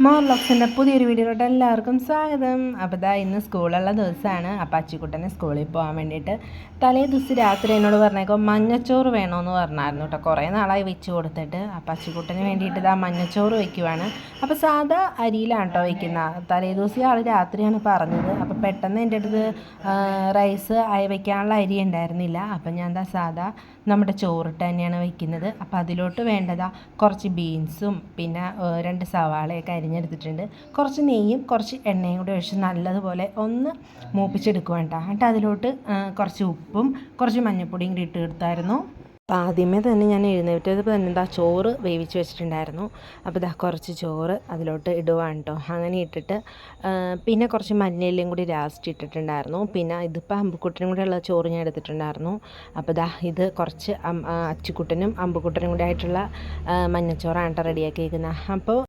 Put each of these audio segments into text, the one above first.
മോർലോക്സിൻ്റെ പുതിയൊരു വീഡിയോയിലോട്ട് എല്ലാവർക്കും സ്വാഗതം. അപ്പോൾ ഇതാ ഇന്ന് സ്കൂളുള്ള ദിവസമാണ്. അപ്പോൾ അച്ചിക്കുട്ടനെ സ്കൂളിൽ പോകാൻ വേണ്ടിയിട്ട് തലേ ദിവസം രാത്രി എന്നോട് പറഞ്ഞേക്കും മഞ്ഞച്ചോറ് വേണമെന്ന് പറഞ്ഞായിരുന്നു കേട്ടോ. കുറേ നാളായി വെച്ച് കൊടുത്തിട്ട്. അപ്പോൾ അച്ചിക്കുട്ടന് വേണ്ടിയിട്ട് ഇതാ മഞ്ഞച്ചോറ് വയ്ക്കുവാണ്. അപ്പോൾ സാധാ അരിയിലാണ് കേട്ടോ വയ്ക്കുന്നത്. തലേ ദിവസം ആൾ രാത്രിയാണ് പറഞ്ഞത്. അപ്പോൾ പെട്ടെന്ന് എൻ്റെ അടുത്ത് റൈസ് വയ്ക്കാനുള്ള അരി ഉണ്ടായിരുന്നില്ല. അപ്പോൾ ഞാൻ എന്താ സാധാ നമ്മുടെ ചോറിട്ട് തന്നെയാണ് വയ്ക്കുന്നത്. അപ്പോൾ അതിലോട്ട് വേണ്ടതാ കുറച്ച് ബീൻസും പിന്നെ 2 സവാളയൊക്കെ അരിഞ്ഞെടുത്തിട്ടുണ്ട്. കുറച്ച് നെയ്യും കുറച്ച് എണ്ണയും കൂടി ഒഴിച്ച് നല്ലതുപോലെ ഒന്ന് മൂപ്പിച്ചെടുക്കുക വേണ്ട. എന്നിട്ട് അതിലോട്ട് കുറച്ച് ഉപ്പും കുറച്ച് മഞ്ഞൾപ്പൊടിയും കൂടി ഇട്ട് കൊടുത്തായിരുന്നു. അപ്പോൾ ആദ്യമേ തന്നെ ഞാൻ എഴുന്നേറ്റപ്പോൾ തന്നെ എന്താ ചോറ് വേവിച്ച് വെച്ചിട്ടുണ്ടായിരുന്നു. അപ്പോൾ ഇതാ കുറച്ച് ചോറ് അതിലോട്ട് ഇടുവാണ് കേട്ടോ. അങ്ങനെ ഇട്ടിട്ട് പിന്നെ കുറച്ച് മല്ലിയിലയും കൂടി ലാസ്റ്റ് ഇട്ടിട്ടുണ്ടായിരുന്നു. പിന്നെ ഇതിപ്പോൾ അമ്പുക്കുട്ടനും കൂടെ ഉള്ള ചോറ് ഞാൻ എടുത്തിട്ടുണ്ടായിരുന്നു. അപ്പോൾ ഇതാ ഇത് കുറച്ച് അച്ചിക്കുട്ടനും അമ്പുക്കുട്ടനും കൂടി ആയിട്ടുള്ള മഞ്ഞച്ചോറാണ് കേട്ടോ റെഡിയാക്കി വയ്ക്കുന്നത്. അപ്പോൾ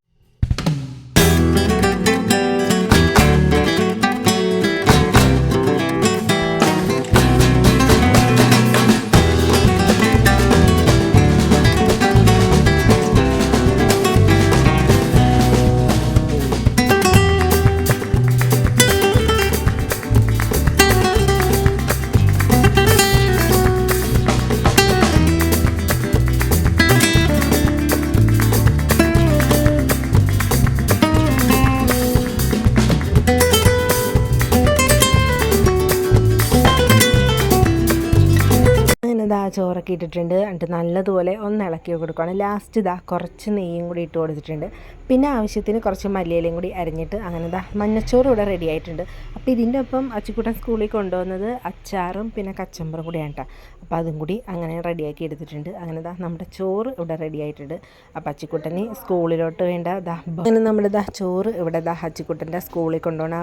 ചോറൊക്കെ ഇട്ടിട്ടുണ്ട്. എന്നിട്ട് നല്ലതുപോലെ ഒന്ന് ഇളക്കി കൊടുക്കുകയാണ്. ലാസ്റ്റ് ഇതാ കുറച്ച് നെയ്യും കൂടി ഇട്ട് കൊടുത്തിട്ടുണ്ട്. പിന്നെ ആവശ്യത്തിന് കുറച്ച് മല്ലിയിലയും കൂടി അരിഞ്ഞിട്ട് അങ്ങനെ ഇതാ മഞ്ഞച്ചോറ് ഇവിടെ റെഡി ആയിട്ടുണ്ട്. അപ്പോൾ ഇതിൻ്റെ ഒപ്പം അച്ചിക്കുട്ടൻ സ്കൂളിൽ കൊണ്ടുവന്നത് അച്ചാറും പിന്നെ കച്ചമ്പറും കൂടിയാണ് കേട്ടോ. അപ്പോൾ അതും കൂടി അങ്ങനെ റെഡിയാക്കി എടുത്തിട്ടുണ്ട്. അങ്ങനെ ഇതാ നമ്മുടെ ചോറ് ഇവിടെ റെഡി ആയിട്ടുണ്ട്. അപ്പോൾ അച്ചിക്കുട്ടന് സ്കൂളിലോട്ട് വേണ്ട അങ്ങനെ നമ്മുടെ ചോറ് ഇവിടെ അച്ചിക്കുട്ടൻ്റെ സ്കൂളിൽ കൊണ്ടുപോകണ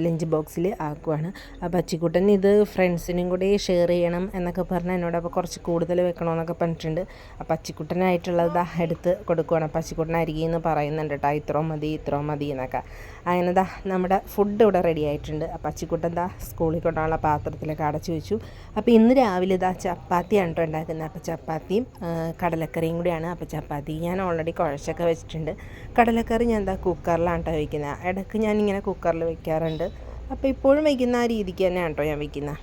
ലഞ്ച് ബോക്സിൽ ആക്കുവാണ്. അപ്പോൾ അച്ചിക്കുട്ടൻ ഇത് ഫ്രണ്ട്സിനും കൂടി ഷെയർ ചെയ്യണം എന്നൊക്കെ പറഞ്ഞാൽ എന്നോട് അപ്പോൾ കുറച്ച് കൂടുതൽ വെക്കണമെന്നൊക്കെ പറഞ്ഞിട്ടുണ്ട്. അപ്പോൾ അച്ചിക്കുട്ടനായിട്ടുള്ളത് എടുത്ത് കൊടുക്കുവാണ്. അപ്പോൾ അച്ചിക്കുട്ടൻ അരികിന്ന് പറയുന്നുണ്ട് കേട്ടോ ഇത്രോ മതി എന്നൊക്കെ. അങ്ങനെ നമ്മുടെ ഫുഡ് ഇവിടെ റെഡി ആയിട്ടുണ്ട്. അപ്പോൾ അച്ചിക്കുട്ടൻ സ്കൂളിൽ കൊണ്ടുപോകാനുള്ള പാത്രത്തിലൊക്കെ അടച്ചു വെച്ചു. അപ്പോൾ ഇന്ന് രാവിലെ ചപ്പാത്തിയാണ് കേട്ടോ ഉണ്ടാക്കുന്നത്. അപ്പോൾ ചപ്പാത്തിയും കടലക്കറിയും കൂടിയാണ്. അപ്പോൾ ചപ്പാത്തി ഞാൻ ഓൾറെഡി കുഴച്ചൊക്കെ വെച്ചിട്ടുണ്ട്. കടലക്കറി ഞാൻ കുക്കറിലാണ് കേട്ടോ വയ്ക്കുന്നത്. ഇടയ്ക്ക് ഞാനിങ്ങനെ കുക്കറിൽ വയ്ക്കാറുണ്ട്. അപ്പോൾ ഇപ്പോഴും വയ്ക്കുന്ന ആ രീതിക്ക് തന്നെയാണ് കേട്ടോ ഞാൻ വയ്ക്കുന്നത്.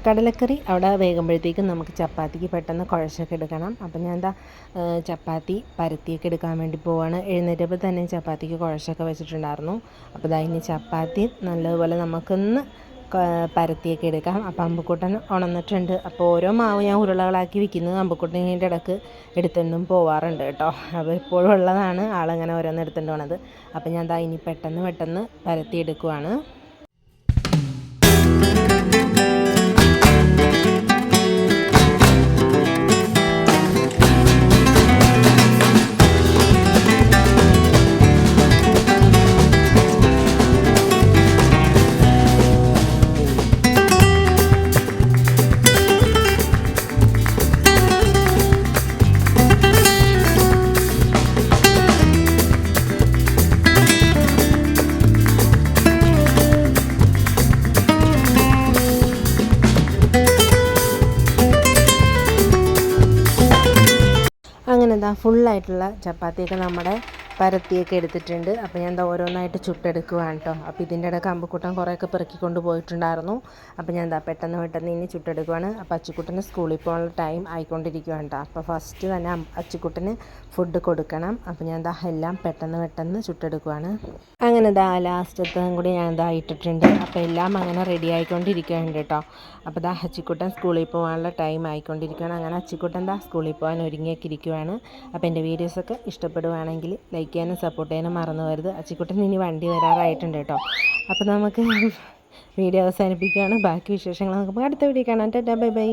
കടലക്കറി അവിടെ വേകുമ്പോഴത്തേക്കും നമുക്ക് ചപ്പാത്തിക്ക് പെട്ടെന്ന് കുഴച്ചൊക്കെ എടുക്കണം. അപ്പം ഞാൻ ചപ്പാത്തി പരത്തിയൊക്കെ എടുക്കാൻ വേണ്ടി പോവാണ്. എഴുന്നേറ്റപ്പോൾ തന്നെ ചപ്പാത്തിക്ക് കുഴച്ചൊക്കെ വെച്ചിട്ടുണ്ടായിരുന്നു. അപ്പോൾ ഇനി ചപ്പാത്തി നല്ലതുപോലെ നമുക്കൊന്ന് പരത്തിയൊക്കെ എടുക്കാം. അപ്പോൾ അമ്പുക്കുട്ടൻ ഉണർന്നിട്ടുണ്ട്. അപ്പോൾ ഓരോ മാവ് ഞാൻ ഉരുളകളാക്കി വിൽക്കുന്നത് അമ്പുക്കുട്ടൻ്റെ ഇടയ്ക്ക് എടുത്തുകൊണ്ടും പോവാറുണ്ട് കേട്ടോ. അപ്പോൾ എപ്പോഴും ഉള്ളതാണ് ആളങ്ങനെ ഓരോന്ന് എടുത്തുകൊണ്ട് പോണത്. അപ്പോൾ ഞാൻ ഇനി പെട്ടെന്ന് പരത്തിയെടുക്കുവാണ്. അങ്ങനെ ഫുള്ളായിട്ടുള്ള ചപ്പാത്തിയൊക്കെ നമ്മുടെ പരത്തിയൊക്കെ എടുത്തിട്ടുണ്ട്. അപ്പോൾ ഞാൻ ഓരോന്നായിട്ട് ചുട്ടെടുക്കുകയാണ് കേട്ടോ. അപ്പോൾ ഇതിൻ്റെ ഇടയ്ക്ക് അമ്പുക്കുട്ടൻ കുറേയൊക്കെ പെറുക്കിക്കൊണ്ട് പോയിട്ടുണ്ടായിരുന്നു. അപ്പോൾ ഞാൻ പെട്ടെന്ന് ഇനി ചുട്ടെടുക്കുകയാണ്. അപ്പോൾ അച്ചിക്കുട്ടന് സ്കൂളിൽ പോകാനുള്ള ടൈം ആയിക്കൊണ്ടിരിക്കുകയാണ് കേട്ടോ. അപ്പോൾ ഫസ്റ്റ് തന്നെ അച്ചിക്കുട്ടന് ഫുഡ് കൊടുക്കണം. അപ്പോൾ ഞാൻ എല്ലാം പെട്ടെന്ന് ചുട്ടെടുക്കുകയാണ്. അങ്ങനെ ലാസ്റ്റത്തും കൂടി ഞാൻ ഇട്ടിട്ടുണ്ട്. അപ്പോൾ എല്ലാം അങ്ങനെ റെഡി ആയിക്കൊണ്ടിരിക്കുകയാണ് കേട്ടോ. അപ്പോൾ അച്ചിക്കുട്ടൻ സ്കൂളിൽ പോകാനുള്ള ടൈം ആയിക്കൊണ്ടിരിക്കുകയാണ്. അങ്ങനെ അച്ചിക്കുട്ടൻ സ്കൂളിൽ പോകാൻ ഒരുങ്ങിയൊക്കെ ഇരിക്കുകയാണ്. അപ്പോൾ എൻ്റെ വീഡിയോസൊക്കെ ഇഷ്ടപ്പെടുവാണെങ്കിൽ ലൈക്ക് ചെയ്യാനും സപ്പോർട്ട് ചെയ്യാനും മറന്നു വരുത്. അച്ചിക്കുട്ടൻ ഇനി വണ്ടി വരാറായിട്ടുണ്ട് കേട്ടോ. അപ്പോൾ നമുക്ക് വീഡിയോ അവസാനിപ്പിക്കുകയാണ്. ബാക്കി വിശേഷങ്ങൾ നമുക്ക് അടുത്ത വീഡിയോ കാണാം. Tata bye bye.